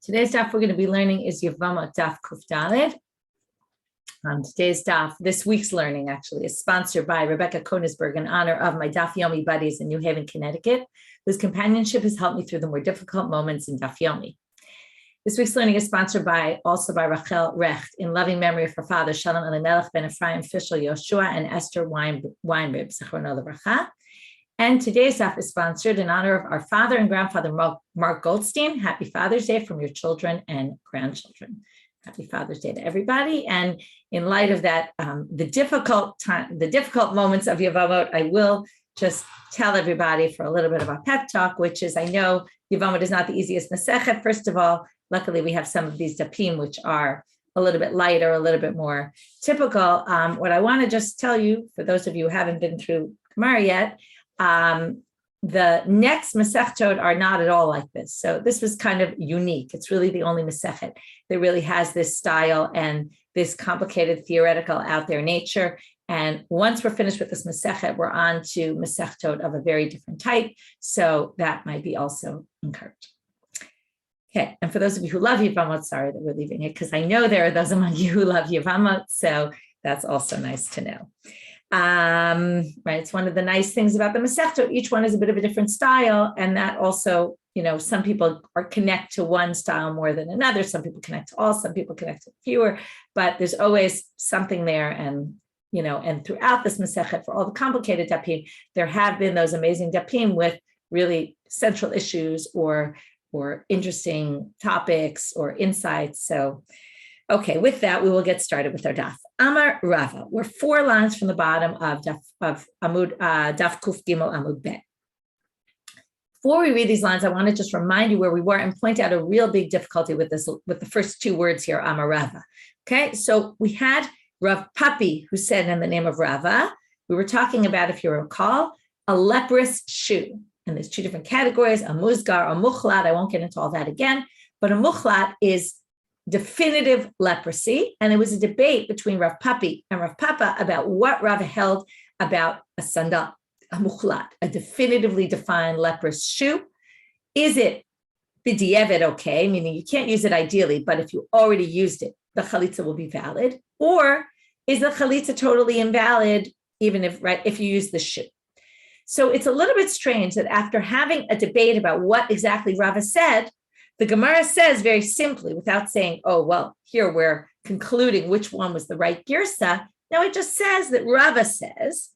Today's daf we're going to be learning is Yevamot daf Kuf Daled. Today's daf, this week's learning actually, is sponsored by Rebecca Konisberg in honor of my daf Yomi buddies in New Haven, Connecticut, whose companionship has helped me through the more difficult moments in daf Yomi. This week's learning is sponsored also by Rachel Recht in loving memory of her father, Shalom Elimelech ben Ephraim Fischel Yoshua and Esther Weinrib, Zichrono Livracha. And today's daf is sponsored in honor of our father and grandfather, Mark Goldstein. Happy Father's Day from your children and grandchildren. Happy Father's Day to everybody. And in light of that, the difficult moments of Yevamot, I will just tell everybody for a little bit of a pep talk, which is I know Yevamot is not the easiest Masechet. First of all, luckily we have some of these dapim, which are a little bit lighter, a little bit more typical. What I want to just tell you, for those of you who haven't been through Gemara yet, the next Masechtot are not at all like this. So this was kind of unique. It's really the only Masechet that really has this style and this complicated theoretical out there nature. And once we're finished with this Masechet, we're on to Masechtot of a very different type. So that might be also encouraged. Okay, and for those of you who love Yevamot, sorry that we're leaving it, because I know there are those among you who love Yevamot, so that's also nice to know. Right, it's one of the nice things about the Masechtot. Each one is a bit of a different style, and that also, some people connect to one style more than another. Some people connect to all, some people connect to fewer, but there's always something there. And and throughout this Masechet, for all the complicated dapim, there have been those amazing dapim with really central issues or interesting topics or insights. So, okay, with that, we will get started with our daf. Amar Rava. We're 4 lines from the bottom of daf Kuf Gimel Amud Bet. Before we read these lines, I want to just remind you where we were and point out a real big difficulty with the first 2 words here, Amar Rava. Okay, so we had Rav Papi who said in the name of Rava, we were talking about, if you recall, a leprous shoe. And there's 2 different categories, a muzgar, a muchlat. I won't get into all that again, but a muchlat is definitive leprosy. And there was a debate between Rav Papi and Rav Papa about what Rava held about a sandal, a muchlat, a definitively defined leprous shoe. Is it b'diavad okay, meaning you can't use it ideally, but if you already used it, the chalitza will be valid? Or is the chalitza totally invalid even if you use the shoe? So it's a little bit strange that after having a debate about what exactly Rava said, the Gemara says very simply, without saying, oh, well, here we're concluding which one was the right girsa. Now it just says that Rava says,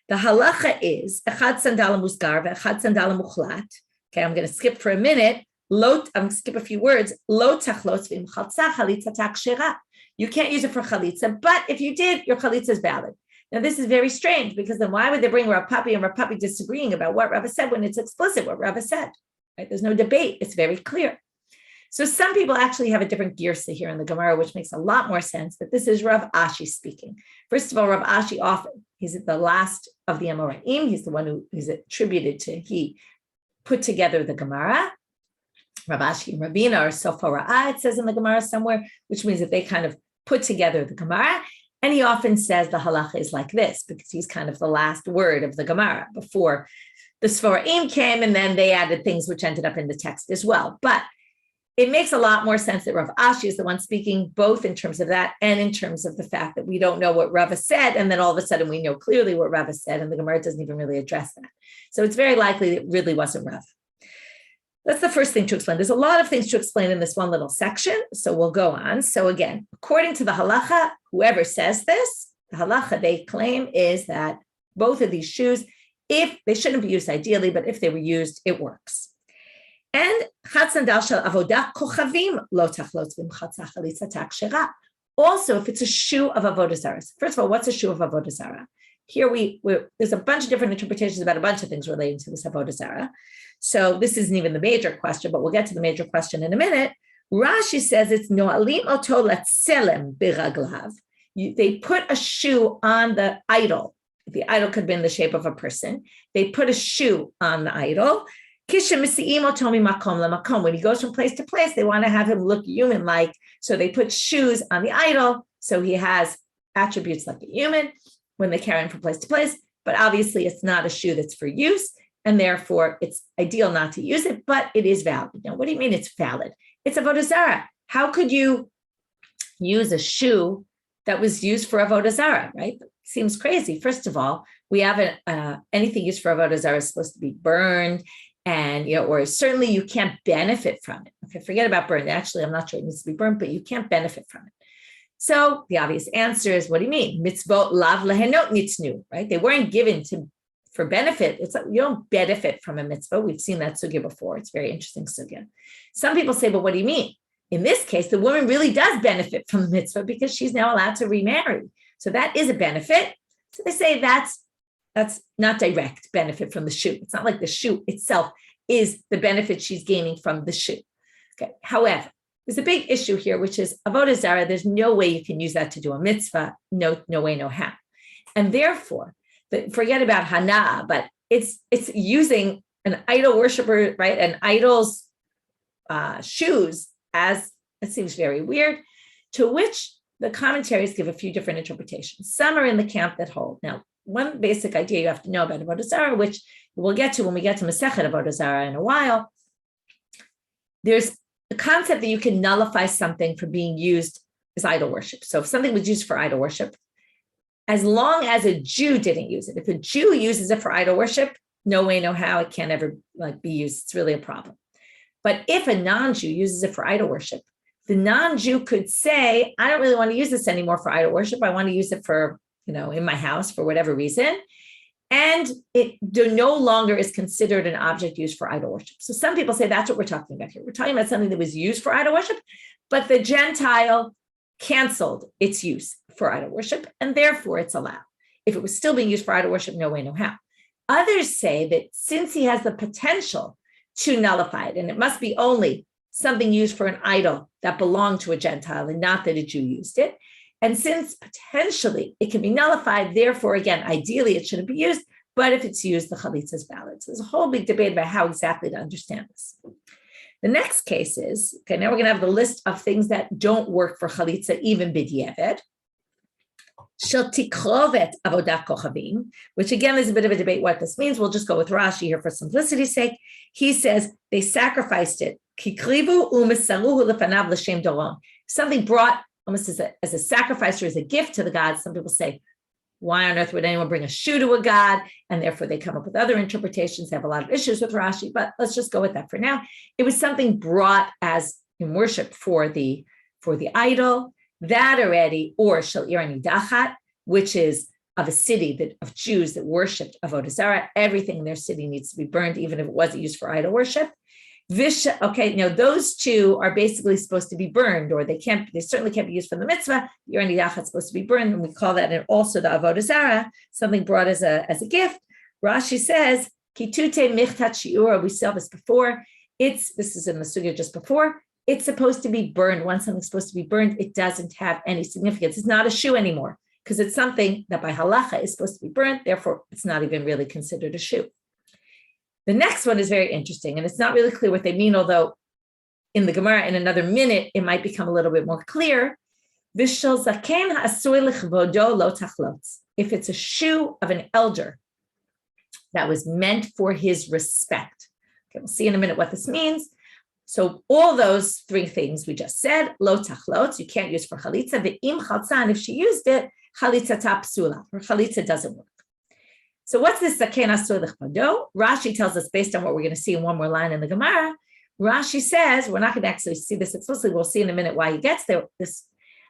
the halacha is, echad sandal musgar ve'echad sandal muchlat. Okay, I'm going to skip for a minute. I'm going to skip a few words. Lo tachlos v'im chalza chalitza takshera. You can't use it for chalitza, but if you did, your chalitza is valid. Now, this is very strange, because then why would they bring Rav Papi and Rav Papi disagreeing about what Rava said when it's explicit what Rava said? Right? There's no debate. It's very clear. So some people actually have a different girsa here in the Gemara, which makes a lot more sense, that this is Rav Ashi speaking. First of all, Rav Ashi often, he's the last of the Amoraim. He's the one who is attributed to, he put together the Gemara. Rav Ashi and Ravina are Sofa Ra'ah, it says in the Gemara somewhere, which means that they kind of put together the Gemara. And he often says the halacha is like this, because he's kind of the last word of the Gemara before the Sforaim came, and then they added things which ended up in the text as well. But it makes a lot more sense that Rav Ashi is the one speaking, both in terms of that and in terms of the fact that we don't know what Rava said, and then all of a sudden we know clearly what Rava said, and the Gemara doesn't even really address that. So it's very likely that it really wasn't Rava. That's the first thing to explain. There's a lot of things to explain in this one little section, so we'll go on. So again, according to the halacha, whoever says this, the halacha they claim is that both of these shoes, if they shouldn't be used ideally, but if they were used, it works. And chatzandal shel avodah kochavim lo tachlot v'mchatza chalitza takshera. Also, if it's a shoe of avodah zarah. First of all, what's a shoe of avodah zarah? Here there's a bunch of different interpretations about a bunch of things relating to this avodah zarah. So this isn't even the major question, but we'll get to the major question in a minute. Rashi says it's noalim oto latselem biraglav. They put a shoe on the idol. The idol could be in the shape of a person. They put a shoe on the idol. When he goes from place to place, they want to have him look human-like. So they put shoes on the idol. So he has attributes like a human when they carry him from place to place. But obviously, it's not a shoe that's for use. and therefore it's ideal not to use it, but it is valid. Now, what do you mean it's valid? It's avodah zarah. How could you use a shoe that was used for avodah zarah, right? Seems crazy. First of all, we haven't, anything used for avodah zarah is supposed to be burned, and, or certainly you can't benefit from it. Okay, forget about burned. Actually, I'm not sure it needs to be burned, but you can't benefit from it. So the obvious answer is, what do you mean? Mitzvot lav lehenot nitznu, right? They weren't given for benefit. It's like you don't benefit from a mitzvah. We've seen that sugya before. It's very interesting sugya. Some people say, but what do you mean? In this case, the woman really does benefit from the mitzvah because she's now allowed to remarry. So that is a benefit. So they say that's not direct benefit from the shoe. It's not like the shoe itself is the benefit she's gaining from the shoe. Okay. However, there's a big issue here, which is avodah zarah. There's no way you can use that to do a mitzvah. No way, no how. And therefore, forget about hana, but it's using an idol worshiper, right? An idol's shoes, as it seems very weird, to which the commentaries give a few different interpretations. Some are in the camp that hold. Now, one basic idea you have to know about avodah zarah, which we'll get to when we get to Masechet avodah zarah in a while, there's the concept that you can nullify something for being used as idol worship. So if something was used for idol worship, as long as a Jew didn't use it, if a Jew uses it for idol worship, no way, no how, it can't ever be used. It's really a problem. But if a non-Jew uses it for idol worship, the non-Jew could say, I don't really want to use this anymore for idol worship. I want to use it for, in my house for whatever reason. And it no longer is considered an object used for idol worship. So some people say that's what we're talking about here. We're talking about something that was used for idol worship, but the Gentile canceled its use for idol worship, and therefore it's allowed. If it was still being used for idol worship, no way, no how. Others say that since he has the potential to nullify it, and it must be only something used for an idol that belonged to a Gentile and not that a Jew used it. And since potentially it can be nullified, therefore, again, ideally it shouldn't be used, but if it's used, the chalitza is valid. So there's a whole big debate about how exactly to understand this. The next case is, okay, now we're going to have the list of things that don't work for chalitza, even b'diavad. Shel tikrovet avodat kochavim, which again is a bit of a debate what this means. We'll just go with Rashi here for simplicity's sake. He says they sacrificed it. Kikrivu u'mesaruhu lefanav l'shem doron. Something brought almost as a sacrifice or as a gift to the gods. Some people say, why on earth would anyone bring a shoe to a god? And therefore they come up with other interpretations. They have a lot of issues with Rashi, but let's just go with that for now. It was something brought as in worship for the idol. That already, or shel ir nidachat, which is of a city of Jews that worshipped avodah zarah. Everything in their city needs to be burned, even if it wasn't used for idol worship. Okay, now those two are basically supposed to be burned, or they certainly can't be used for the mitzvah. Ir nidachat is supposed to be burned, and we call that, and also the avodah zarah, something brought as a gift. Rashi says, kitute michtat shiur. We saw this before. This is in the sugya just before. It's supposed to be burned. Once something's supposed to be burned, it doesn't have any significance. It's not a shoe anymore because it's something that by halacha is supposed to be burned. Therefore, it's not even really considered a shoe. The next one is very interesting, and it's not really clear what they mean, although in the Gemara, in another minute, it might become a little bit more clear. If it's a shoe of an elder that was meant for his respect. Okay, we'll see in a minute what this means. So all those three things we just said, lo tachlotz, you can't use for chalitza. Ve'im chaltzan, if she used it, chalitza tapsula, or chalitza doesn't work. So what's this zaken asur l'chvado? Rashi tells us, based on what we're going to see in one more line in the Gemara, Rashi says, we're not going to actually see this explicitly, we'll see in a minute why he gets there, this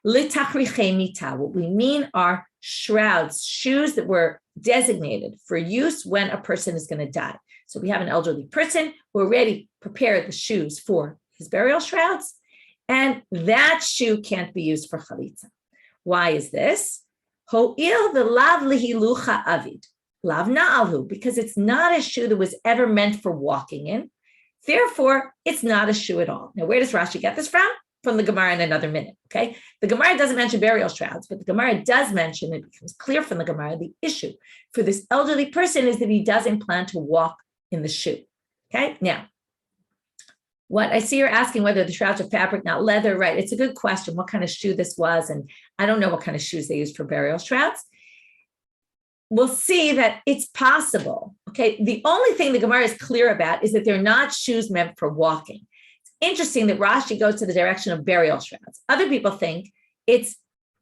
litachrichei mita. What we mean are shrouds, shoes that were designated for use when a person is going to die. So we have an elderly person who already prepared the shoes for his burial shrouds, and that shoe can't be used for chalitza. Why is this? Ho'il v'lav lihilucha avid, lav na'alhu, because it's not a shoe that was ever meant for walking in. Therefore, it's not a shoe at all. Now, where does Rashi get this from? From the Gemara in another minute, okay? The Gemara doesn't mention burial shrouds, but the Gemara does mention, it becomes clear from the Gemara, the issue for this elderly person is that he doesn't plan to walk in the shoe. Okay, now, what I see you're asking whether the shrouds are fabric, not leather, right? It's a good question, what kind of shoe this was, and I don't know what kind of shoes they used for burial shrouds. we'll see that it's possible. Okay, the only thing the Gemara is clear about is that they're not shoes meant for walking. It's interesting that Rashi goes to the direction of burial shrouds. Other people think it's,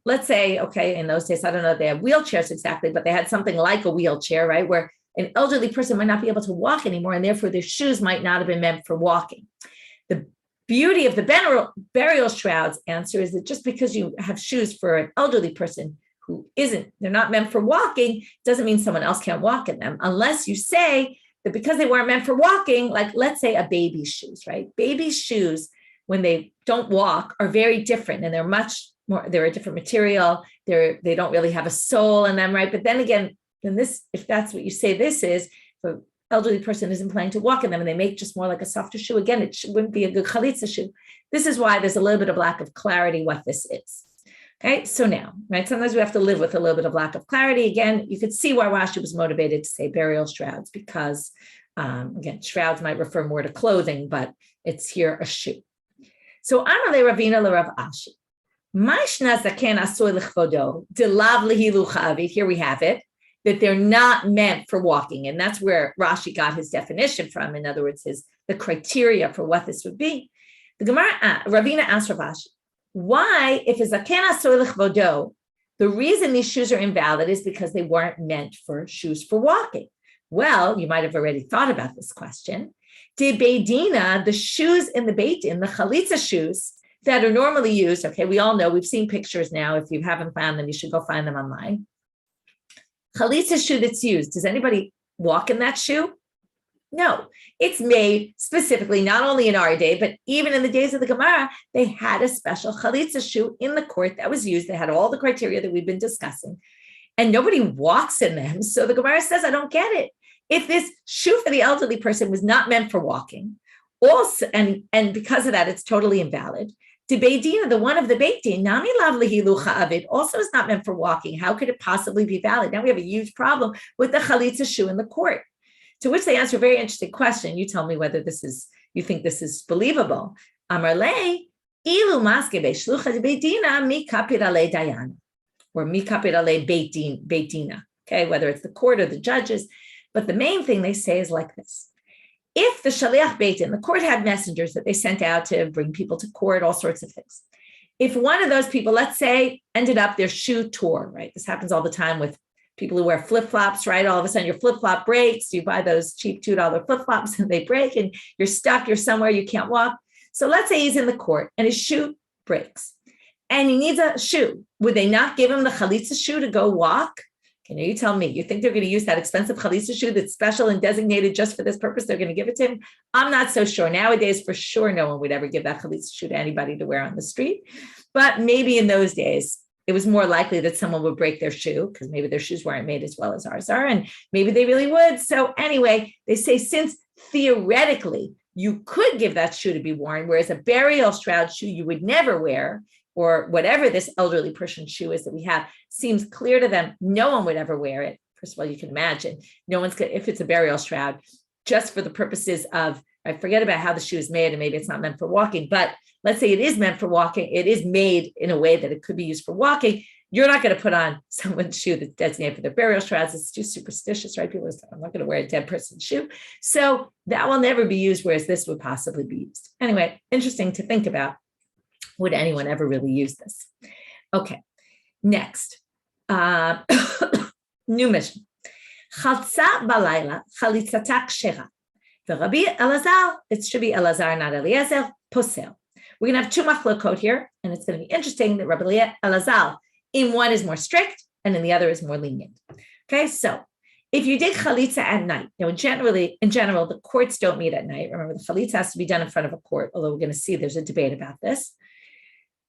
let's say, okay, in those days, I don't know if they have wheelchairs exactly, but they had something like a wheelchair, right, where an elderly person might not be able to walk anymore, and therefore their shoes might not have been meant for walking. The beauty of the burial shrouds answer is that just because you have shoes for an elderly person who they're not meant for walking, doesn't mean someone else can't walk in them, unless you say that because they weren't meant for walking, like let's say a baby's shoes, right? Baby's shoes, when they don't walk, are very different, and they're much more, they're a different material. They don't really have a sole in them, right? But then again, if that's what you say this is, if an elderly person isn't planning to walk in them and they make just more like a softer shoe, again, it wouldn't be a good chalitza shoe. This is why there's a little bit of lack of clarity what this is. Okay, so now, right, sometimes we have to live with a little bit of lack of clarity. Again, you could see why Rashi was motivated to say burial shrouds, because, again, shrouds might refer more to clothing, but it's here a shoe. So, Amar le Ravina le Rav Ashi. Mishna zaken asur l'chvodo, delav lehilu cha'avid. Here we have it, that they're not meant for walking. And that's where Rashi got his definition from. In other words, the criteria for what this would be. The Gemara, Ravina asked Rav Ashi, why, if it's a zaken asur l'chvodo, the reason these shoes are invalid is because they weren't meant for shoes for walking. Well, you might have already thought about this question. De beidina, the shoes in the Beit Din, the chalitza shoes that are normally used, okay, we all know, we've seen pictures now. If you haven't found them, you should go find them online. Chalitza shoe that's used, does anybody walk in that shoe? No, it's made specifically, not only in our day, but even in the days of the Gemara, they had a special chalitza shoe in the court that was used. They had all the criteria that we've been discussing, and nobody walks in them. So the Gemara says, I don't get it. If this shoe for the elderly person was not meant for walking, also, and because of that, it's totally invalid. The Beidina, the one of the Beit Din, Nami Lav Lehilu Cha'avid, also is not meant for walking. How could it possibly be valid? Now we have a huge problem with the chalitza shoe in the court. To which they answer a very interesting question. You tell me whether you think this is believable. Amar le, ilu maske be'shlucha beidina mi kapir ale dayana, or mi kapir ale beidina. Okay, whether it's the court or the judges. But the main thing they say is like this. If the shaliach Beit Din, the court had messengers that they sent out to bring people to court, all sorts of things. If one of those people, let's say, ended up their shoe tore, right? This happens all the time with people who wear flip-flops, right? All of a sudden your flip-flop breaks, you buy those cheap $2 flip-flops and they break and you're stuck, you're somewhere, you can't walk. So let's say he's in the court and his shoe breaks and he needs a shoe. Would they not give him the chalitza shoe to go walk? Can you tell me, you think they're going to use that expensive chalitza shoe that's special and designated just for this purpose? They're going to give it to him? I'm not so sure. Nowadays, for sure, no one would ever give that chalitza shoe to anybody to wear on the street. But maybe in those days, it was more likely that someone would break their shoe because maybe their shoes weren't made as well as ours are, and maybe they really would. So anyway, they say since theoretically you could give that shoe to be worn, whereas a burial shroud shoe you would never wear, or whatever this elderly person's shoe is that we have, seems clear to them, no one would ever wear it. First of all, you can imagine, no one's going, if it's a burial shroud, just for the purposes of, I forget about how the shoe is made, and maybe it's not meant for walking, but let's say it is meant for walking, it is made in a way that it could be used for walking. You're not going to put on someone's shoe that's designated for their burial shrouds. It's too superstitious, right? People say, I'm not going to wear a dead person's shoe. So that will never be used, whereas this would possibly be used. Anyway, interesting to think about. Would anyone ever really use this? Okay, next. New Mishna. Chalza balayla, chalitzata kshera. The Rabbi Elazar, it should be Elazar, not Eliezer, posel. We're going to have two machlokot here, and it's going to be interesting that Rabbi Elazar, in one is more strict, and in the other is more lenient. Okay, so if you did chalitza at night, in general, the courts don't meet at night. Remember, the chalitza has to be done in front of a court, although we're going to see there's a debate about this.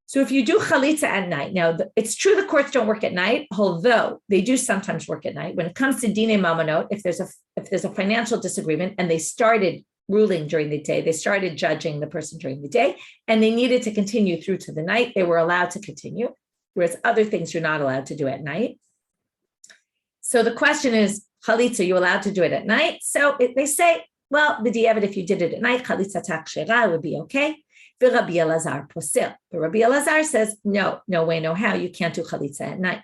So if you do chalitza at night, now it's true the courts don't work at night, although they do sometimes work at night. When it comes to dine mamonot, if there's a financial disagreement and they started ruling during the day, they started judging the person during the day, and they needed to continue through to the night, they were allowed to continue, whereas other things you're not allowed to do at night. So the question is, chalitza, are you allowed to do it at night? So they say, well, the diavad, if you did it at night, chalitza takshera would be okay. But Rabbi Elazar posel. But Rabbi Elazar says, no way, no how. You can't do chalitza at night.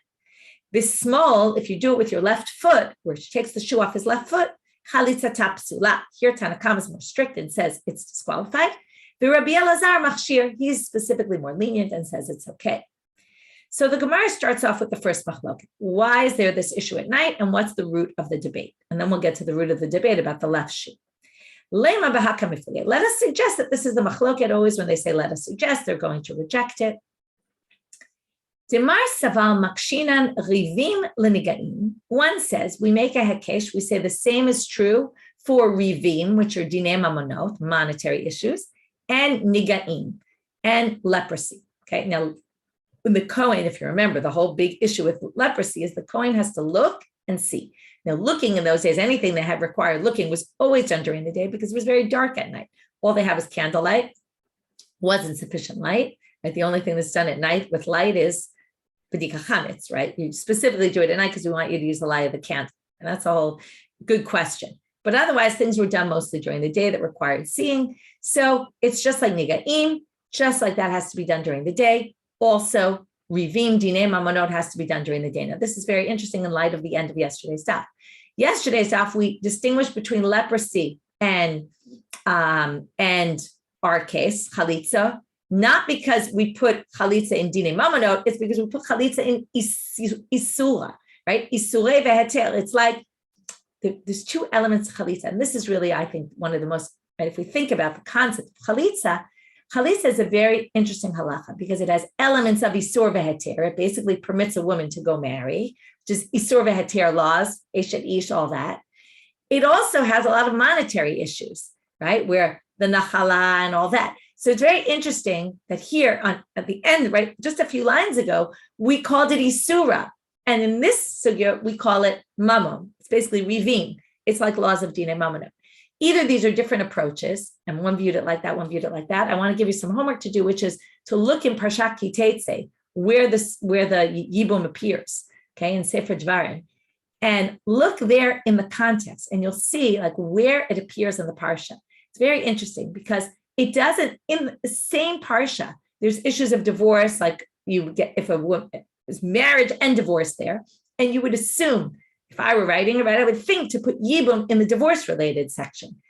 This small, if you do it with your left foot, where she takes the shoe off his left foot, chalitza tapsula. Here, Tanakam is more strict and says it's disqualified. The Rabbi Elazar machshir, he's specifically more lenient and says it's okay. So the Gemara starts off with the first machloket. Why is there this issue at night, and what's the root of the debate? And then we'll get to the root of the debate about the left shoe. Let us suggest that this is the machloket. Always when they say let us suggest, they're going to reject it. One says, we make a hekesh, we say the same is true for rivim, which are dinei mamonot, monetary issues, and nigaim, and leprosy. Okay, now the Kohen, if you remember, the whole big issue with leprosy is the Kohen has to look and see. Now, looking in those days, anything that had required looking was always done during the day because it was very dark at night. All they have is candlelight, wasn't sufficient light. Right? The only thing that's done at night with light is b'dika chametz, right? You specifically do it at night because we want you to use the light of the candle. And that's a whole good question. But otherwise, things were done mostly during the day that required seeing. So it's just like nigaim, just like that has to be done during the day. Also, rivim dinei mamonot has to be done during the day. Now, this is very interesting in light of the end of yesterday's daf. Yesterday's daf, we distinguished between leprosy and our case, chalitza, not because we put chalitza in dinei mamonot, it's because we put chalitza in isura, right? Isure veheter. It's like there's two elements of chalitza, and this is really, I think, one of the most, right? If we think about the concept of chalitza is a very interesting halacha because it has elements of isur veheter. It basically permits a woman to go marry, which is isur veheter laws, eshet ish, all that. It also has a lot of monetary issues, right? Where the nachala and all that. So it's very interesting that here at the end, right, just a few lines ago, we called it isura. And in this sugya, we call it mamon. It's basically rivim. It's like laws of dinei mamonot. Either these are different approaches, and one viewed it like that, one viewed it like that. I want to give you some homework to do, which is to look in Parshat Kitetse, where the yibum appears, okay, in Sefer Dvarim, and look there in the context, and you'll see like where it appears in the parsha. It's very interesting because it doesn't, in the same parsha, there's issues of divorce, like you get, if a woman is marriage and divorce there, and you would assume, if I were writing about it, I would think to put yibum in the divorce-related section,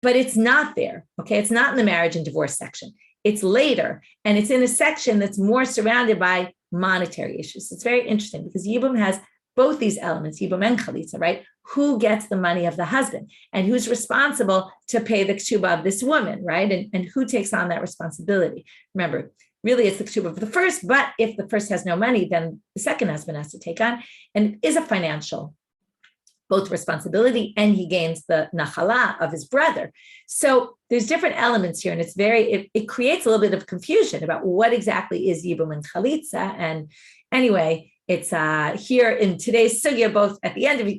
but it's not there, okay? It's not in the marriage and divorce section. It's later, and it's in a section that's more surrounded by monetary issues. It's very interesting because yibum has both these elements, yibum and chalitza, right? Who gets the money of the husband and who's responsible to pay the ketubah of this woman, right? And who takes on that responsibility? Remember, really it's the ketubah of the first, but if the first has no money, then the second husband has to take on, and it is a financial both responsibility, and he gains the nachala of his brother. So there's different elements here, and it creates a little bit of confusion about what exactly is yibum and chalitza. And anyway, it's here in today's sugya, both at the end of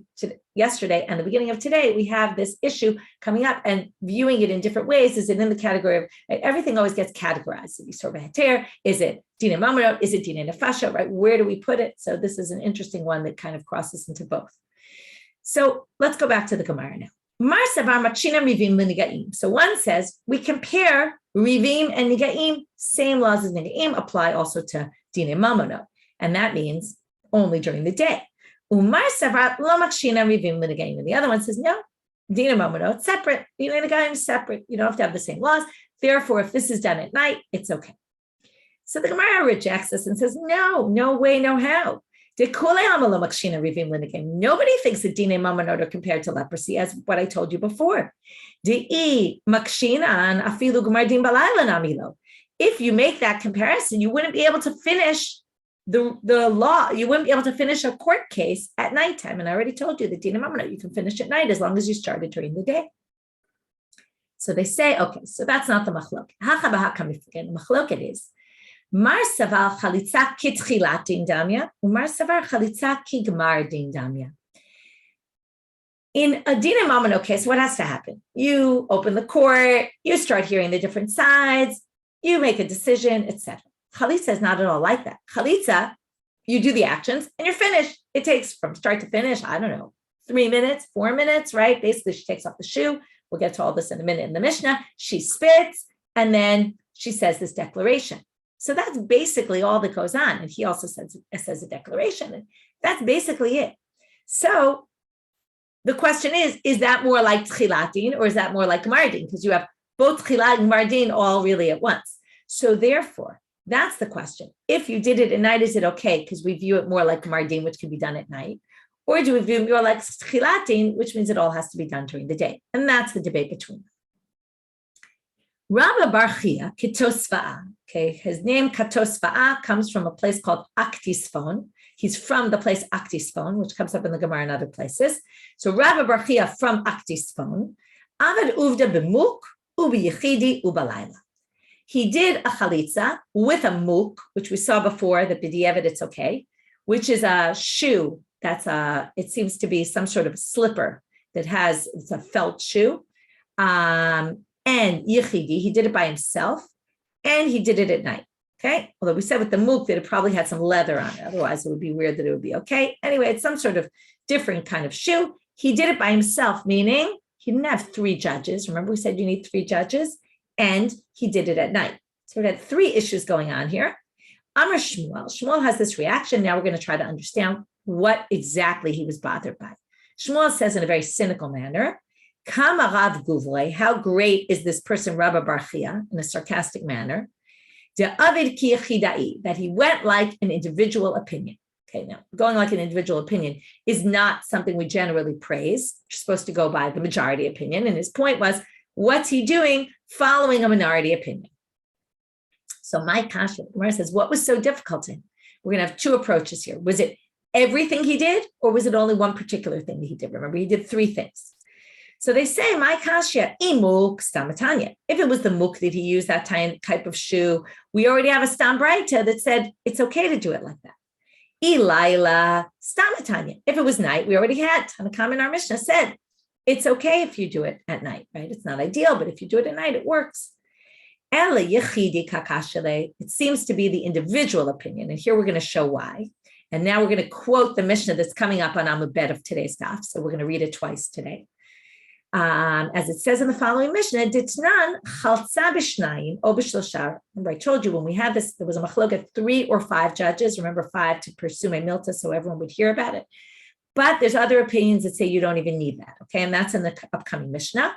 yesterday and the beginning of today, we have this issue coming up, and viewing it in different ways. Is it in the category of, right, everything always gets categorized? Is it isur veheter? Is it dinei mamonot? Is it dinei nefasha? Right? Where do we put it? So this is an interesting one that kind of crosses into both. So let's go back to the Gemara now. So one says we compare rivim and nigaim, same laws as nigaim apply also to dinei mamonot, and that means only during the day. And the other one says no, dinei mamonot separate, dinei nigaim separate. You don't have to have the same laws. Therefore, if this is done at night, it's okay. So the Gemara rejects this and says no way, no how. Nobody thinks that dinei mamonot are compared to leprosy, as what I told you before. If you make that comparison, you wouldn't be able to finish the law. You wouldn't be able to finish a court case at nighttime. And I already told you that dinei mamonot you can finish at night as long as you started during the day. So they say, okay, so that's not the machlok. The machlok is Mar savar chalitza kitchilat din damya, umar savar chalitza kigmar din damya. In a dinei mamonot case, what has to happen? You open the court, you start hearing the different sides, you make a decision, etc. Chalitza is not at all like that. Chalitza, you do the actions and you're finished. It takes from start to finish, I don't know, 3 minutes, 4 minutes, right? Basically, she takes off the shoe. We'll get to all this in a minute in the Mishna. She spits, and then she says this declaration. So that's basically all that goes on. And he also says a declaration. And that's basically it. So the question is that more like tchilatin or is that more like mardin? Because you have both tchilat and mardin all really at once. So therefore, that's the question. If you did it at night, is it okay? Because we view it more like mardin, which can be done at night. Or do we view it more like tchilatin, which means it all has to be done during the day? And that's the debate between them. Rabba bar Chiya, Kitosva'a, okay, his name Katosva'a comes from a place called Aktisphon. He's from the place Aktisphon, which comes up in the Gemara and other places. So Rabba bar Chiya from Aktisphon, Avad Uvda b'muk, ubi yichidi, ubalayla. He did a chalitza with a muk, which we saw before, that b'diavad it's okay, which is a shoe it seems to be some sort of slipper it's a felt shoe. And yichidi, he did it by himself, and he did it at night. Okay, although we said with the muk that it probably had some leather on it, otherwise it would be weird that it would be okay. Anyway, it's some sort of different kind of shoe. He did it by himself, meaning he didn't have 3 judges. Remember, we said you need 3 judges, and he did it at night. So we had 3 issues going on here. Amar Shmuel. Shmuel has this reaction. Now we're going to try to understand what exactly he was bothered by. Shmuel says in a very cynical manner, Kamarav Guvle, how great is this person, Rabba bar Chiya, in a sarcastic manner, that he went like an individual opinion. Okay, now going like an individual opinion is not something we generally praise. You're supposed to go by the majority opinion. And his point was, what's he doing? Following a minority opinion. So my kasha, Gemara says, what was so difficult to him? We're going to have 2 approaches here. Was it everything he did, or was it only one particular thing that he did? Remember, he did 3 things. So they say, my kasha, imuk stamatanya. If it was the muk that he used, that type of shoe, we already have a stam braita that said it's okay to do it like that. Ilaila stamatanya. If it was night, we already had Tanakam in our Mishna said it's okay if you do it at night, right? It's not ideal, but if you do it at night, it works. Ela yechidi kakashale. It seems to be the individual opinion, and here we're going to show why. And now we're going to quote the Mishnah that's coming up on Amud Bet of today's daf. So we're going to read it twice today. As it says in the following Mishnah, Ditnan chalitza b'shnayim o b'shlosha. Remember, I told you when we had this, there was a machloket 3 or 5 judges. Remember, 5 to pursue my milta, so everyone would hear about it. But there's other opinions that say you don't even need that. Okay, and that's in the upcoming Mishnah.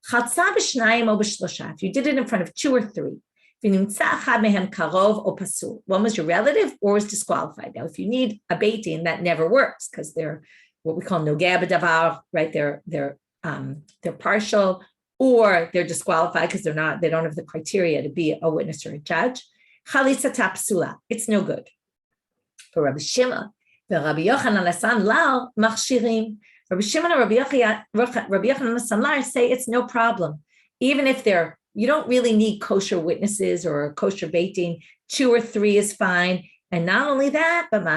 Chalitza b'shnayim o b'shlosha. If you did it in front of 2 or 3, one was your relative or was disqualified. Now, if you need a beitin, that never works because they're what we call nogeh b'davar, right? They're partial or they're disqualified because they don't have the criteria to be a witness or a judge. Chalitza tapsula, it's no good. For Rabbi Shimon, Rabbi Yochanan Sanlar machshirim. Rabbi Shimon and Rabbi Yochanan Sanlar say it's no problem, even if you don't really need kosher witnesses or a kosher beitin. 2 or 3 is fine. And not only that, but there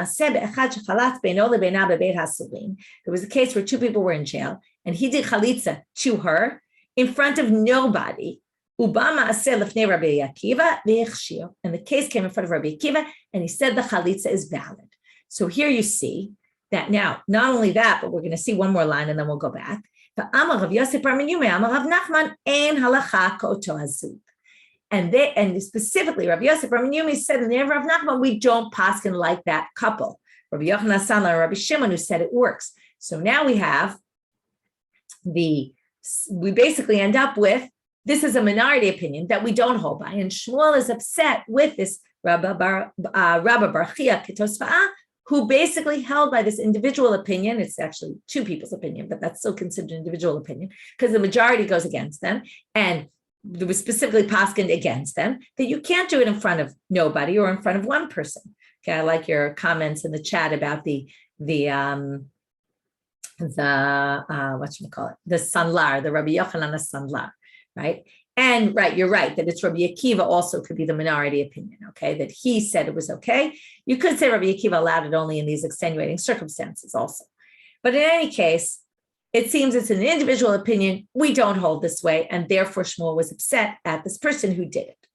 was a case where 2 people were in jail, and he did chalitza to her in front of nobody. And the case came in front of Rabbi Akiva, and he said the chalitza is valid. So here you see that now, not only that, but we're going to see one more line, and then we'll go back. And specifically, Rabbi Yosef Bar Yumi said in the name of Rav Nachman, we don't paskin like that couple. Rabbi Yochanan Sanlar and Rabbi Shimon who said it works. So now we basically end up with, this is a minority opinion that we don't hold by. And Shmuel is upset with this Rabba bar Chiya Kitosva'a, who basically held by this individual opinion. It's actually 2 people's opinion, but that's still considered an individual opinion because the majority goes against them. And there was specifically paskined against them that you can't do it in front of nobody or in front of one person. Okay, I like your comments in the chat about the sanlar, the Rabbi Yochanan sanlar, right? And right, you're right that it's Rabbi Akiva also could be the minority opinion. Okay, that he said it was okay. You could say Rabbi Akiva allowed it only in these extenuating circumstances also, but in any case, it seems it's an individual opinion. We don't hold this way, and therefore Shmuel was upset at this person who did it.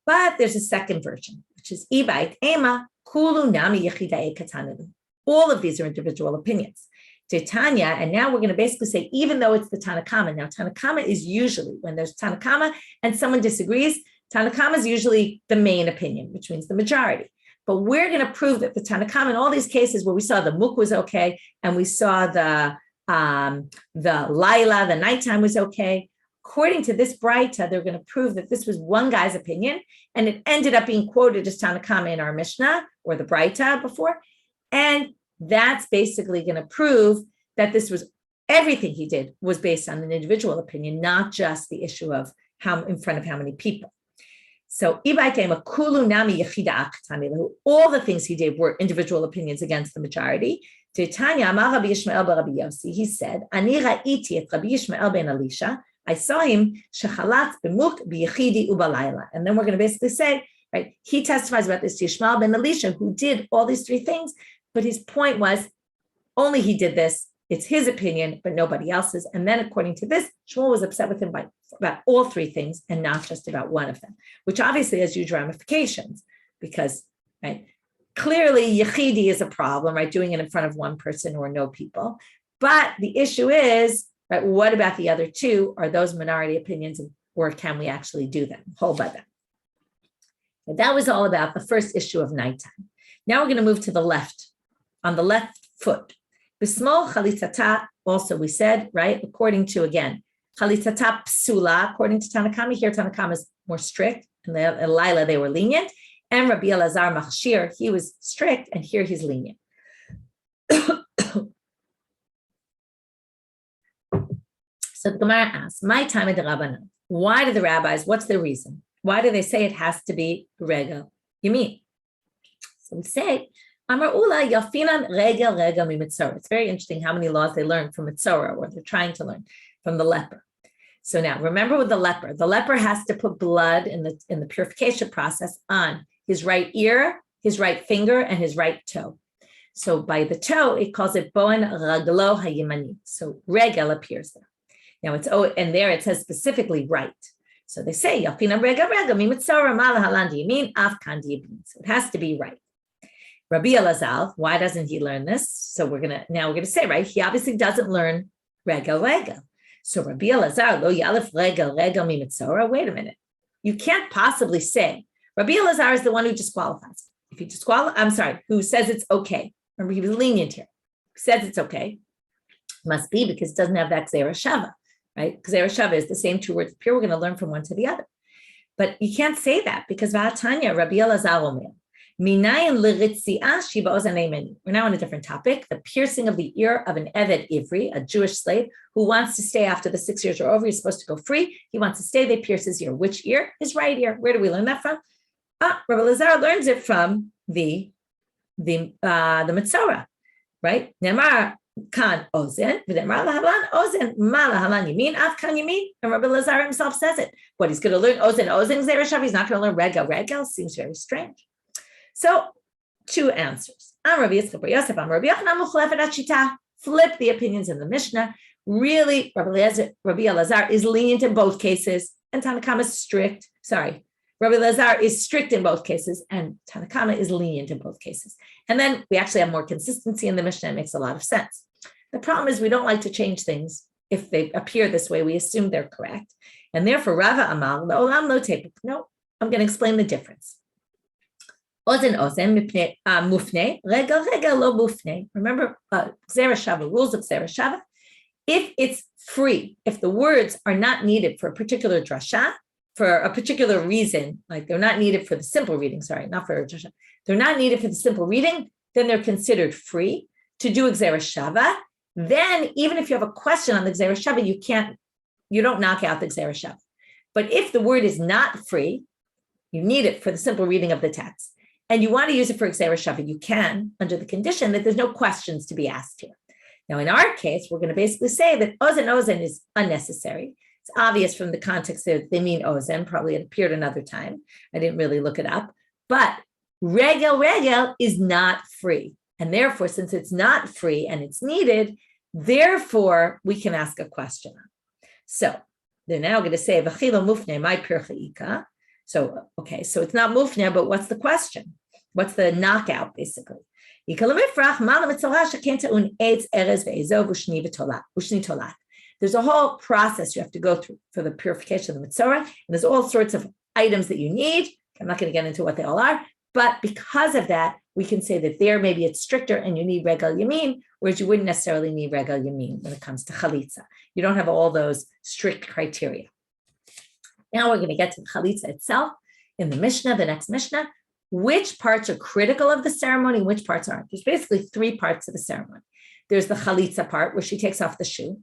But there's a second version, which is Ibait Ema Kulu Nami Yechidae Katanelu. All of these are individual opinions. Titania, and now we're going to basically say, even though it's the Tanakama, now Tanakama is usually when there's Tanakama and someone disagrees, Tanakama is usually the main opinion, which means the majority. But we're going to prove that the Tanakama in all these cases where we saw the muk was okay, and we saw the Laila, the nighttime was okay. According to this Braita, they're going to prove that this was one guy's opinion, and it ended up being quoted as Tanakama in our Mishna or the Braita before. And that's basically going to prove that this was everything he did was based on an individual opinion, not just the issue of how in front of how many people. So all the things he did were individual opinions against the majority. He said, I saw him, and then we're going to basically say, right, he testifies about this to Yishmael ben Elisha, who did all these three things, but his point was only he did this. It's his opinion, but nobody else's. And then according to this, Shmuel was upset with him about all three things and not just about one of them, which obviously has huge ramifications because, right, clearly Yechidi is a problem, right, doing it in front of one person or no people. But the issue is, right, what about the other two? Are those minority opinions, or can we actually do them, hold by them? And that was all about the first issue of nighttime. Now we're going to move to the left, on the left foot. Bismol chalitzata, also we said, right, according to, again, chalitzata psula, according to Tanakama, here Tanakama is more strict, and the Lila, they were lenient, and Rabbi Elazar machshir, he was strict, and here he's lenient. So the Gemara asks, my time at the Rabbanit, why do the rabbis, what's the reason? Why do they say it has to be regel yamin? So we say, Amar Ula yafinan regel mi mitzora. It's very interesting how many laws they learn from mitzora, or they're trying to learn from the leper. So now remember with the leper has to put blood in the purification process on his right ear, his right finger, and his right toe. So by the toe, it calls it boen raglo hayimani. So regel appears there. Now and there it says specifically right. So they say yafinan regel mi mitzora mala halan yamin afkan yibum. So it has to be right. Rabbi Elazar, why doesn't he learn this? So we're gonna say, right, he obviously doesn't learn regel. So Rabbi Elazar, lo yalef regel mi mitzora. Wait a minute, you can't possibly say Rabbi Elazar is the one who disqualifies. If he who says it's okay. Remember, he was lenient here. Who says it's okay? Must be because it doesn't have that gzera shava, right? Gzera shava is the same two words pure. We're going to learn from one to the other, but you can't say that because v'atanya Rabbi Elazar omer. We're now on a different topic, the piercing of the ear of an Eved Ivri, a Jewish slave who wants to stay after the 6 years are over. He's supposed to go free. He wants to stay. They pierce his ear. Which ear? His right ear. Where do we learn that from? Rabbi Elazar learns it from the Mitzorah, right? Nemar kan ozen, v'nemar lahalan ozen, ma lahalan yamin, af kan yamin. And Rabbi Elazar himself says it. What, he's going to learn ozen zerushav? He's not going to learn regel. Seems very strange. So, two answers. Flip the opinions in the Mishna. Really, Rabbi Elazar is lenient in both cases, and Tanakama is strict. Sorry, Rabbi Elazar is strict in both cases, and Tanakama is lenient in both cases. And then we actually have more consistency in the Mishna. It makes a lot of sense. The problem is we don't like to change things. If they appear this way, we assume they're correct. And therefore, Rava Amal, no, I'm going to explain the difference. Ozen mufne, regel lo mufne. Remember, gzera shava, rules of gzera shava. If it's free, if the words are not needed for a particular drasha, for a particular reason, like they're not needed for the simple reading, not for a drasha, they're not needed for the simple reading, then they're considered free to do gzera shava. Then, even if you have a question on the gzera shava, you don't knock out the gzera shava. But if the word is not free, you need it for the simple reading of the text, and you want to use it for gzera shava, you can, under the condition that there's no questions to be asked here. Now, in our case, we're going to basically say that ozen is unnecessary. It's obvious from the context that they mean ozen. Probably it appeared another time. I didn't really look it up. But regel is not free. And therefore, since it's not free and it's needed, therefore, we can ask a question. So they're now going to say, v'chilo mufne my pirchaika. So, okay, so it's not mufne, but what's the question? What's the knockout, basically? There's a whole process you have to go through for the purification of the mitzorah, and there's all sorts of items that you need. I'm not going to get into what they all are, but because of that, we can say that there maybe it's stricter and you need regal yamin, whereas you wouldn't necessarily need regal yamin when it comes to chalitza. You don't have all those strict criteria. Now we're going to get to the chalitza itself in the Mishna, the next Mishna. Which parts are critical of the ceremony, which parts aren't? There's basically three parts of the ceremony. There's the chalitza part, where she takes off the shoe.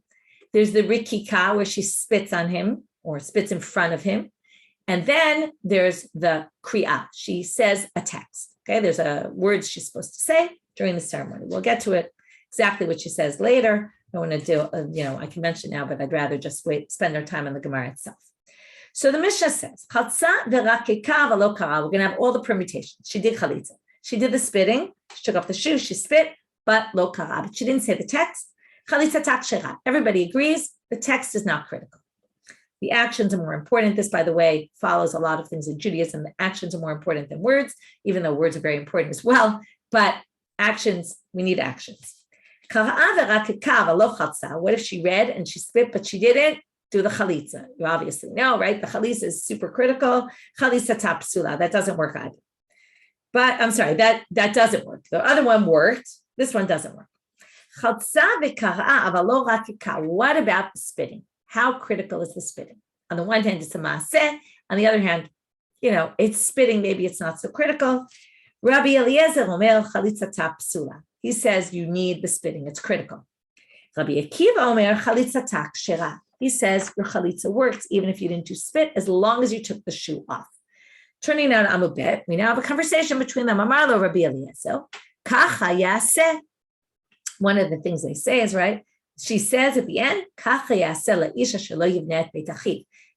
There's the rikika, where she spits on him or spits in front of him. And then there's the kriya. She says a text. Okay, there's a word she's supposed to say during the ceremony. We'll get to it exactly what she says later. I want to do, I can mention now, but I'd rather just spend our time on the Gemara itself. So the Mishna says, chalitza verakika v'lo kara. We're going to have all the permutations. She did chalitza. She did the spitting. She took off the shoe. She spit, but lo kara. But she didn't say the text. Chalitza tak shera. Everybody agrees the text is not critical. The actions are more important. This, by the way, follows a lot of things in Judaism. The actions are more important than words, even though words are very important as well. But actions, we need actions. What if she read and she spit, but she didn't do the chalitza? You obviously know, right? The chalitza is super critical. Chalitza tapsula. That doesn't work either. But I'm sorry, that doesn't work. The other one worked. This one doesn't work. What about the spitting? How critical is the spitting? On the one hand, it's a maaseh. On the other hand, it's spitting. Maybe it's not so critical. Rabbi Eliezer omer chalitza tapsula. He says you need the spitting. It's critical. Rabbi Akiva omer chalitza tak shera. He says your chalitza works even if you didn't do spit, as long as you took the shoe off. Turning now to Amud Bet, we now have a conversation between them. Amar lo Rabbi Eliezer, kacha yaseh. One of the things they say is, right, she says at the end,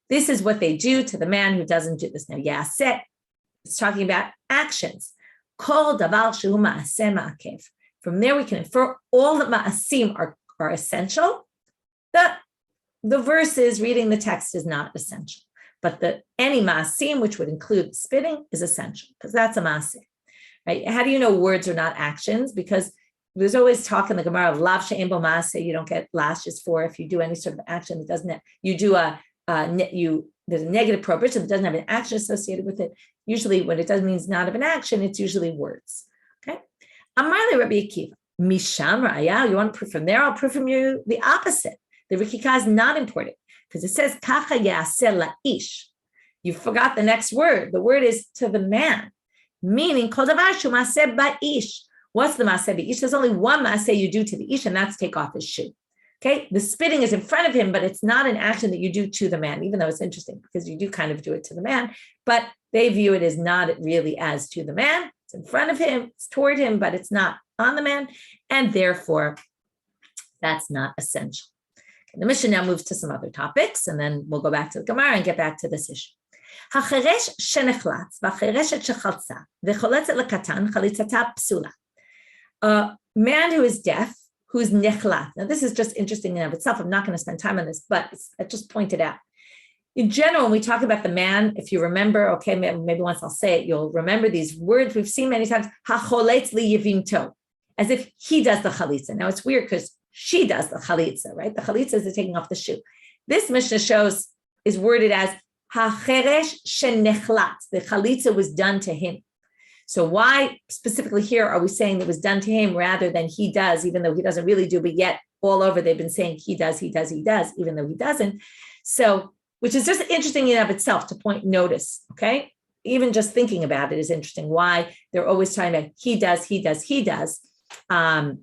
this is what they do to the man who doesn't do this. Now, yaseh, it's talking about actions. From there, we can infer all that ma'asim are essential. The verse is reading the text is not essential, but any ma'asim, which would include spitting, is essential because that's a ma'asim. Right? How do you know words are not actions? Because there's always talk in the Gemara of lav she'en bo ma'aseh. You don't get lashes for if you do any sort of action that doesn't. You do there's a negative prohibition that doesn't have an action associated with it. Usually, when it does means not of an action, it's usually words. Okay. Amar le Rabbi Akiva, misham ra'aya. You want to prove from there? I'll prove from you the opposite. The rikika is not important because it says kacha yaseh la'ish. You forgot the next word. The word is to the man, meaning kol davar shu ma'aseh ba'ish. What's the maaseh b'ish? There's only one maaseh you do to the ish, and that's take off his shoe. Okay, the spitting is in front of him, but it's not an action that you do to the man, even though it's interesting because you do kind of do it to the man, but they view it as not really as to the man. It's in front of him, it's toward him, but it's not on the man, and therefore that's not essential. Okay, the Mishna now moves to some other topics, and then we'll go back to the Gemara and get back to this issue. Hacheresh shenechlatz v'chereshet shechalza v'choletzet lekatan chalitzata psula. A man who is deaf, who's nechlat. Now, this is just interesting in and of itself. I'm not going to spend time on this, but I just pointed out. In general, when we talk about the man, if you remember, okay, maybe once I'll say it, you'll remember these words we've seen many times, ha-choletz li yevimto, as if he does the chalitza. Now, it's weird because she does the chalitza, right? The chalitza is the taking off the shoe. This Mishna is worded as ha-cheresh shenechlat. The chalitza was done to him. So why specifically here are we saying it was done to him rather than he does, even though he doesn't really do, but yet all over they've been saying he does, even though he doesn't. So, which is just interesting in and of itself to point notice, okay? Even just thinking about it is interesting why they're always talking about he does. And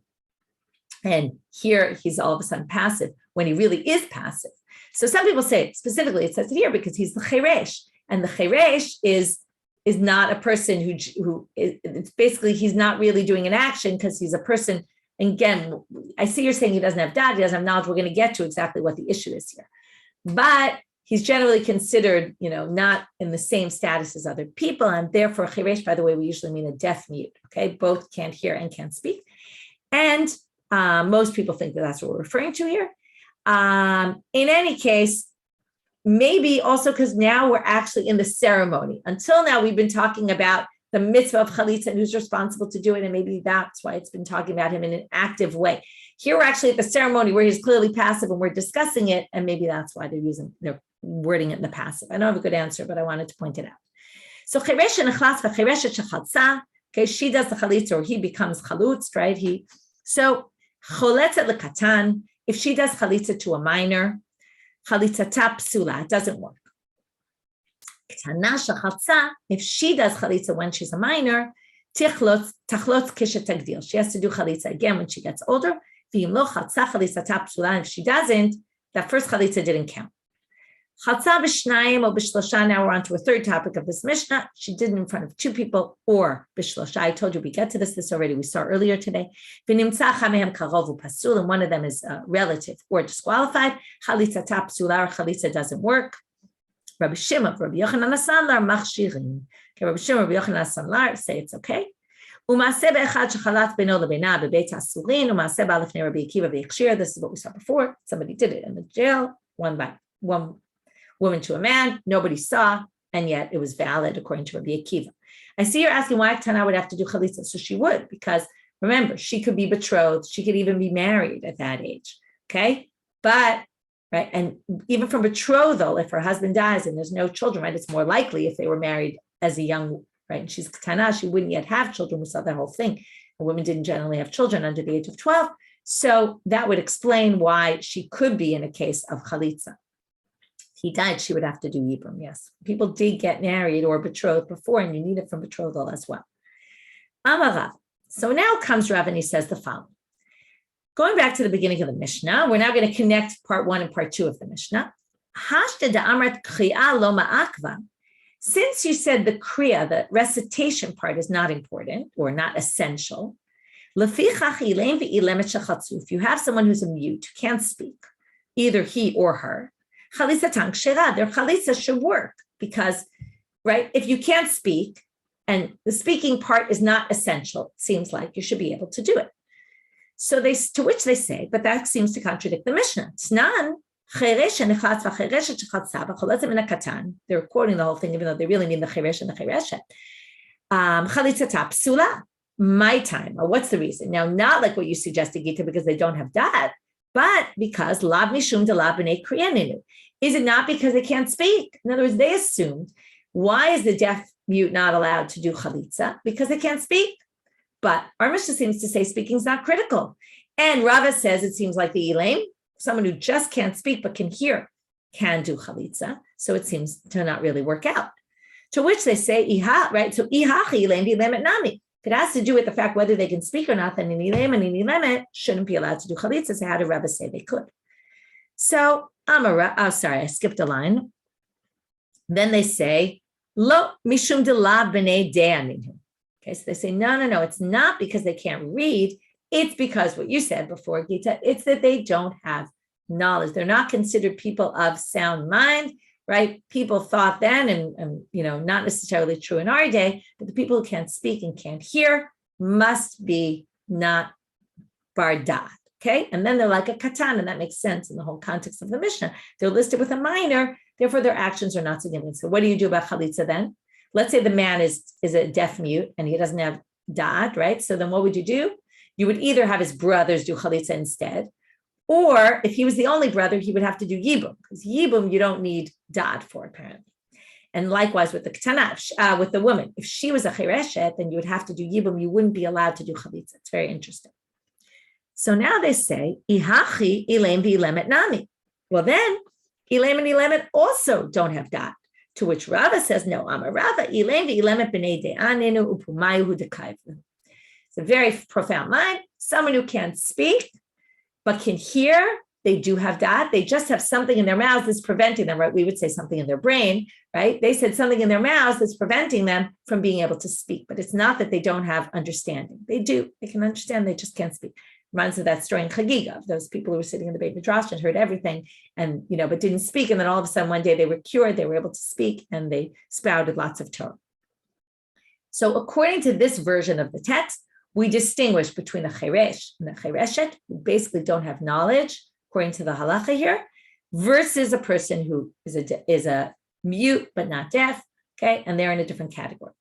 here he's all of a sudden passive when he really is passive. So some people say specifically it says it here because he's the cheresh, and the cheresh is not a person who it's basically he's not really doing an action because he's a person. And again, I see you're saying he doesn't have dad, he doesn't have knowledge. We're going to get to exactly what the issue is here, but he's generally considered, not in the same status as other people, and therefore chiresh. By the way, we usually mean a deaf mute. Okay, both can't hear and can't speak, and most people think that that's what we're referring to here. In any case. Maybe also because now we're actually in the ceremony. Until now, we've been talking about the mitzvah of chalitza and who's responsible to do it, and maybe that's why it's been talking about him in an active way. Here we're actually at the ceremony where he's clearly passive and we're discussing it, and maybe that's why they're wording it in the passive. I don't have a good answer, but I wanted to point it out. So okay, she does the chalitza, or he becomes chalutz, right? So choletzet lekatan, if she does chalitza to a minor, chalitza psula, it doesn't work. If she does chalitza when she's a minor, she has to do chalitza again when she gets older. If she doesn't, that first chalitza didn't count. Now we're on to a third topic of this Mishna. She did it in front of two people or bishlosha. I told you we get to this already. We saw earlier today. And one of them is relative or disqualified. Chalitza psula, or chalitza doesn't work. Rabbi Shimon, Rabbi Yochanan Asanlar machshirin. Okay, Rabbi Shimon, Rabbi Yochanan Asanlar say it's okay. This is what we saw before. Somebody did it in the jail, one woman to a man, nobody saw, and yet it was valid according to Rabbi Akiva. I see you're asking why Tana would have to do chalitza. So she would, because remember, she could be betrothed, she could even be married at that age. Okay, but right, and even from betrothal, if her husband dies and there's no children, right, it's more likely if they were married as a young, right, and she's Tana, she wouldn't yet have children. We saw that whole thing. Women didn't generally have children under the age of 12. So that would explain why she could be in a case of chalitza. He died, she would have to do yibum, yes. People did get married or betrothed before, and you need it from betrothal as well. Amarav. So now comes Rava and he says the following. Going back to the beginning of the Mishnah, we're now going to connect part 1 and part 2 of the Mishnah. Since you said the kriya, the recitation part, is not important or not essential, if you have someone who's a mute, who can't speak, either he or her, their chalitza should work, because, right, if you can't speak and the speaking part is not essential, it seems like you should be able to do it. So to which they say, but that seems to contradict the Mishnah. They're quoting the whole thing, even though they really mean the cheresh and the chereshet. Chalitza psula, my time. Or what's the reason? Now, not like what you suggested, Gita, because they don't have dad, but because lav mishum de lav b'nei kriyaninu. Is it not because they can't speak? In other words, they assumed, why is the deaf mute not allowed to do chalitza? Because they can't speak. But our Mishnah seems to say speaking is not critical. And Rava says it seems like the elaim, someone who just can't speak but can hear, can do chalitza. So it seems to not really work out. To which they say, iha, right? So ihachi elaim v'elaim et nami. If it has to do with the fact whether they can speak or not, then an elaim and an elamet shouldn't be allowed to do chalitza. So how did Rava say they could? So I skipped a line. Then they say, lo mishum de la b'nei de'aninu. Okay, so they say, no, it's not because they can't read. It's because what you said before, Gita, it's that they don't have knowledge. They're not considered people of sound mind, right? People thought then, and not necessarily true in our day, but the people who can't speak and can't hear must be not bar da'at. Okay, and then they're like a katan, and that makes sense in the whole context of the Mishnah. They're listed with a minor, therefore their actions are not significant. So what do you do about chalitza then? Let's say the man is a deaf mute and he doesn't have da'at, right? So then what would you do? You would either have his brothers do chalitza instead, or if he was the only brother, he would have to do yibum, because yibum you don't need da'at for, apparently. And likewise with the ketana, with the woman, if she was a chereshet, then you would have to do yibum. You wouldn't be allowed to do chalitza. It's very interesting. So now they say, ihachi ilaim v'ilemet nami. Well then, ilaim and ilamet also don't have da'at. To which Rava says, no, Amar Rava, ilaim v'ilemet b'nei de'anenu upumayu dekayvu. It's a very profound line. Someone who can't speak, but can hear, they do have da'at. They just have something in their mouths that's preventing them, right? We would say something in their brain, right? They said something in their mouths that's preventing them from being able to speak. But it's not that they don't have understanding. They do. They can understand. They just can't speak. Reminds of that story in Chagiga, of those people who were sitting in the Beit Midrash and heard everything and, but didn't speak. And then all of a sudden one day they were cured, they were able to speak, and they spouted lots of Torah. So according to this version of the text, we distinguish between a cheresh and a chereshet, who basically don't have knowledge, according to the halacha here, versus a person who is a mute but not deaf, okay? And they're in a different category.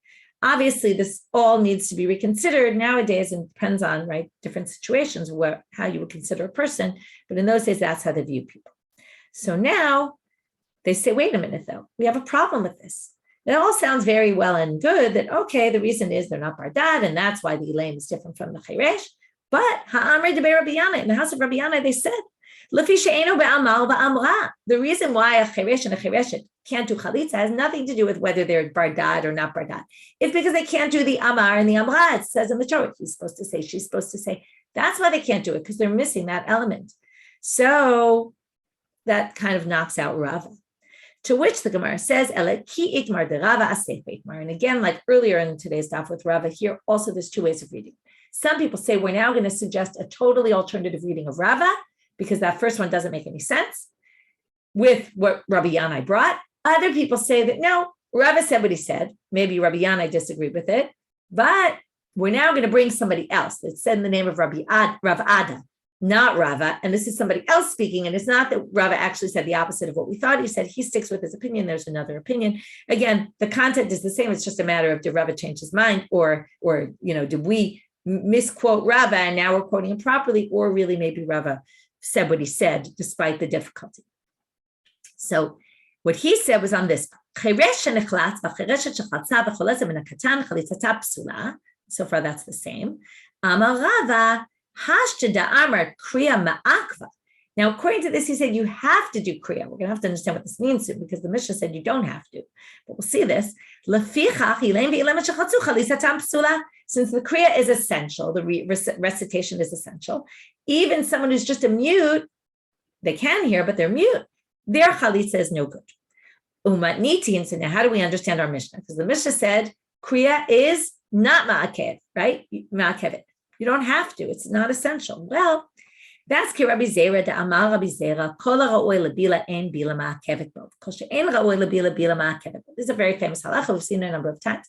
Obviously, this all needs to be reconsidered nowadays, and depends on, right, different situations, how you would consider a person. But in those days, that's how they view people. So now they say, wait a minute, though, we have a problem with this. It all sounds very well and good that, okay, the reason is they're not bardad, and that's why the elaim is different from the cheresh. But ha'amre de Rabbi Yana, in the house of Rabbi Yana, they said, the reason why a cheresh and a chereshet can't do chalitza has nothing to do with whether they're bardad or not bardad. It's because they can't do the amar and the amra. It says in the Torah, he's supposed to say, she's supposed to say. That's why they can't do it, because they're missing that element. So that kind of knocks out Rava. To which the Gemara says, ki itmar de Rava asef itmar. And again, like earlier in today's daf with Rava, here also there's two ways of reading. Some people say we're now going to suggest a totally alternative reading of Rava, because that first one doesn't make any sense with what Rabbi Yanai brought. Other people say that no, Rava said what he said. Maybe Rabbi Yanai disagreed with it, but we're now going to bring somebody else that said in the name of Rav Ada, not Rava, and this is somebody else speaking, and it's not that Rava actually said the opposite of what we thought he said. He sticks with his opinion. There's another opinion. Again, the content is the same. It's just a matter of, did Rava change his mind, or did we misquote Rava and now we're quoting him properly, or really maybe Rava said what he said despite the difficulty. So what he said was on this. So far, that's the same. Now, according to this, he said you have to do Chiya. We're going to have to understand what this means soon, because the Mishna said you don't have to. But we'll see this. Since the Chiya is essential, the recitation is essential, even someone who's just a mute, they can hear, but they're mute, their chalitza is no good. And so now how do we understand our Mishnah? Because the Mishnah said Chiya is not ma'akev, right? Ma'akev. You don't have to. It's not essential. Well, that's ki Rabbi Zera de Amar Rabbi Zera kol ha'ra'oi lebila ein bila ma'akevet bo. Kol she'ein ra'oi lebila bila ma'akevet bo. This is a very famous halacha. We've seen it a number of times.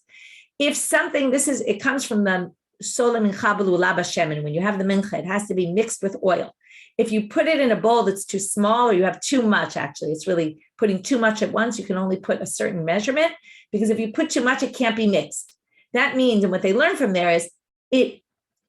If something, it comes from the solim in chabalu laba shemen. When you have the mincha, it has to be mixed with oil. If you put it in a bowl that's too small, or you have too much, actually, it's really putting too much at once. You can only put a certain measurement, because if you put too much, it can't be mixed. That means, and what they learn from there is,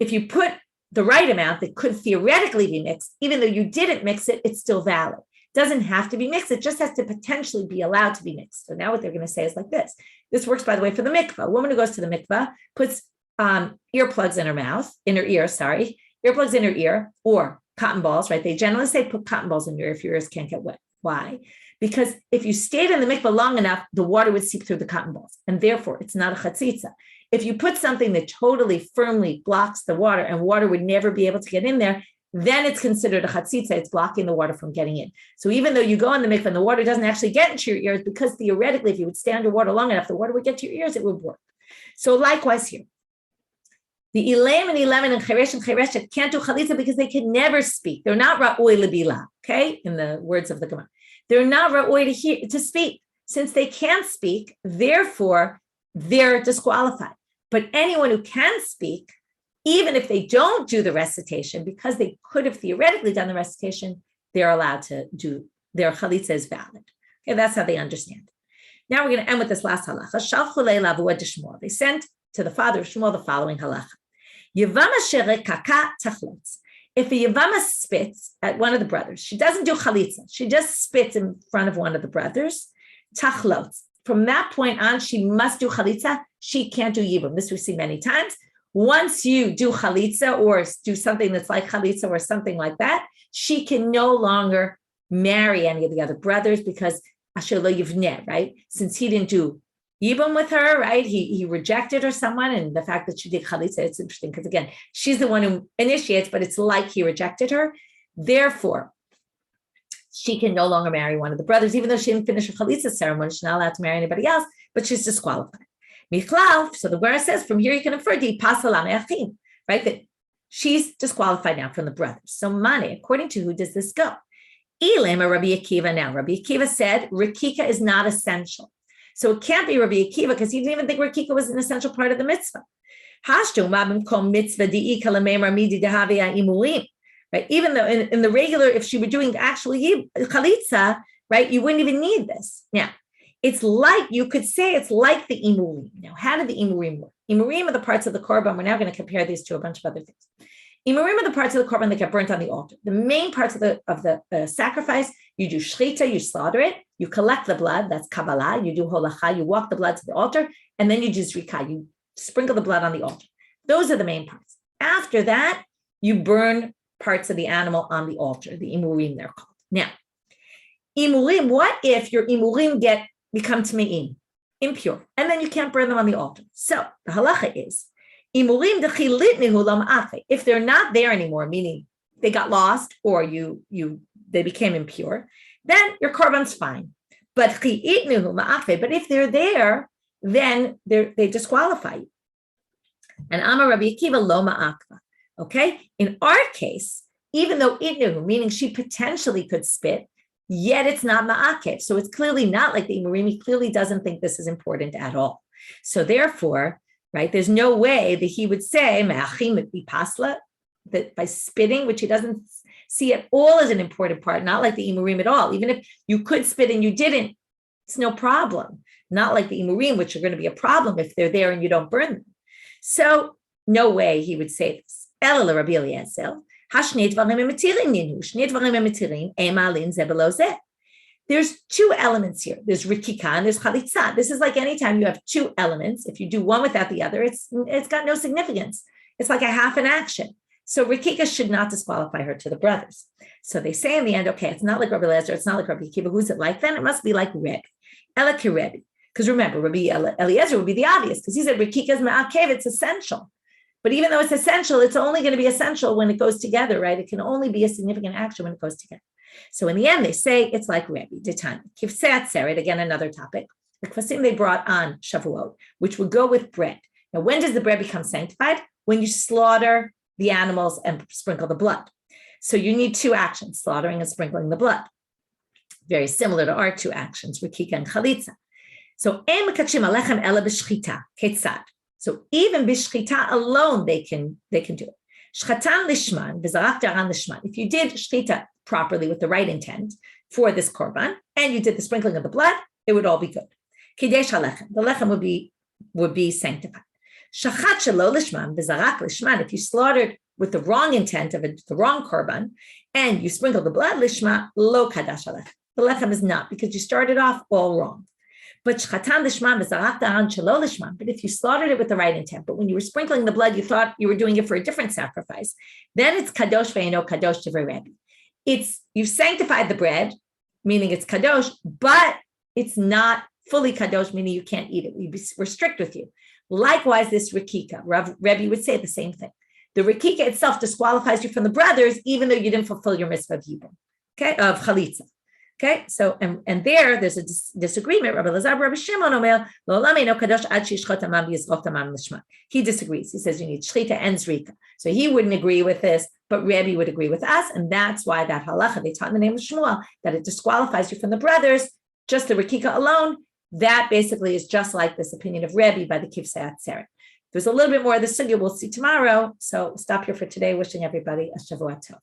if you put the right amount, that could theoretically be mixed, even though you didn't mix it, it's still valid. It doesn't have to be mixed. It just has to potentially be allowed to be mixed. So now what they're going to say is like this. This works, by the way, for the mikvah. A woman who goes to the mikvah puts earplugs in her ear, or cotton balls, right? They generally say put cotton balls in your ear if your ears can't get wet. Why? Because if you stayed in the mikvah long enough, the water would seep through the cotton balls, and therefore it's not a chalitza. If you put something that totally firmly blocks the water and water would never be able to get in there, then it's considered a chalitza. It's blocking the water from getting in. So even though you go in the mikvah and the water doesn't actually get into your ears, because theoretically, if you would stay underwater long enough, the water would get to your ears, it would work. So likewise here. The Elaim and Chereshet can't do chalitza because they can never speak. They're not ra'oi lebila, okay? In the words of the Gemara. They're not ra'oi to speak. Since they can't speak, therefore, they're disqualified. But anyone who can speak, even if they don't do the recitation, because they could have theoretically done the recitation, they're allowed to do, their chalitza is valid. Okay, that's how they understand. Now we're going to end with this last halacha. They sent to the father of Shmuel the following halacha. Yevama sherekaka tachlotz. If a yevama spits at one of the brothers, she doesn't do chalitza. She just spits in front of one of the brothers. Tachlotz. From that point on, she must do chalitza. She can't do yibum. This we've seen many times. Once you do chalitza or do something that's like chalitza or something like that, she can no longer marry any of the other brothers, because asher lo yivneh, right? Since he didn't do yibum with her, right? He rejected her someone, and the fact that she did chalitza, it's interesting because again, she's the one who initiates, but it's like he rejected her. Therefore, she can no longer marry one of the brothers, even though she didn't finish her chalitza ceremony. She's not allowed to marry anybody else, but she's disqualified. Michlav, so the Gemara says, from here you can infer right? That she's disqualified now from the brothers. So Mane, according to who does this go? Elema Rabbi Akiva now. Rabbi Akiva said Rekika is not essential. So it can't be Rabbi Akiva because he didn't even think Rekika was an essential part of the mitzvah. Right? Even though in the regular, if she were doing actually chalitza, right, you wouldn't even need this. Now, it's like, you could say it's like the imurim. Now, how did the imurim work? Imurim are the parts of the korban. We're now going to compare these to a bunch of other things. Imurim are the parts of the korban that get burnt on the altar. The main parts of the sacrifice, you do shchita, you slaughter it, you collect the blood, that's kabbalah, you do holacha, you walk the blood to the altar, and then you do zrika, you sprinkle the blood on the altar. Those are the main parts. After that, you burn parts of the animal on the altar, the imurim they're called. Now, imurim, what if your imurim become tme'im, impure, and then you can't burn them on the altar? So the halacha is, imurim dechilitnihu lo ma'afe. If they're not there anymore, meaning they got lost or they became impure, then your korban's fine. But chi'itnihu ma'afe. But if they're there, then they disqualify you. And Amar Rabbi Akiva lo ma'akva. Okay, in our case, even though itnihu, meaning she potentially could spit, yet it's not ma'akev. So it's clearly not like the imurim. He clearly doesn't think this is important at all. So therefore, right, there's no way that he would say me'achim bipasla, that by spitting, which he doesn't see at all as an important part, not like the imurim at all. Even if you could spit and you didn't, it's no problem. Not like the imurim, which are going to be a problem if they're there and you don't burn them. So no way he would say this. Ela Rabbi Eliezer. There's two elements here. There's rikika and there's chalitza. This is like anytime you have two elements. If you do one without the other, it's got no significance. It's like a half an action. So rikika should not disqualify her to the brothers. So they say in the end, okay, it's not like Rabbi Eliezer, it's not like Rabbi Akiva. Who's it like then? It must be like Rebbe. Ela Rebbe. Because remember, Rabbi Eliezer would be the obvious, because he said rikika is ma'akev, it's essential. But even though it's essential, it's only going to be essential when it goes together, right? It can only be a significant action when it goes together. So in the end, they say it's like Rebbe, Ditan, Kivsei Atzeret, again, another topic. The kvasim they brought on Shavuot, which would go with bread. Now, when does the bread become sanctified? When you slaughter the animals and sprinkle the blood. So you need two actions, slaughtering and sprinkling the blood. Very similar to our two actions, Rikika and Chalitza. So, Ein Mekachim Alechem Ela B'Shchita, Ketzad. So even b'shchita alone, they can do it. Shchatan lishman, v'zarach daran lishman. If you did shchita properly with the right intent for this korban, and you did the sprinkling of the blood, it would all be good. Kidesh halechem, the lechem would be sanctified. Shachat shelo lishman, v'zarach lishman. If you slaughtered with the wrong intent of the wrong korban, and you sprinkled the blood lishma, lo kadash halechem. The lechem is not, because you started off all wrong. But shchatan lishman v'zarach daran shelo lishman. But if you slaughtered it with the right intent, but when you were sprinkling the blood, you thought you were doing it for a different sacrifice, then it's kadosh ve'eno kadosh divrei Rebbe. You've sanctified the bread, meaning it's kadosh, but it's not fully kadosh, meaning you can't eat it. We're strict with you. Likewise, this rikika, Rebbe would say the same thing. The rikika itself disqualifies you from the brothers, even though you didn't fulfill your mitzvah of yibum, okay, of chalitza. Okay, so and there's a disagreement. Rabbi Lazar, Rabbi Shimon Omer, he disagrees. He says you need shchita and zrika. So he wouldn't agree with this, but Rebbe would agree with us, and that's why that halacha they taught in the name of Shmuel that it disqualifies you from the brothers. Just the rikika alone, that basically is just like this opinion of Rebbe by the Kivsei Atzeret. There's a little bit more of the sugya we'll see tomorrow. So stop here for today. Wishing everybody a Shavuot Tov.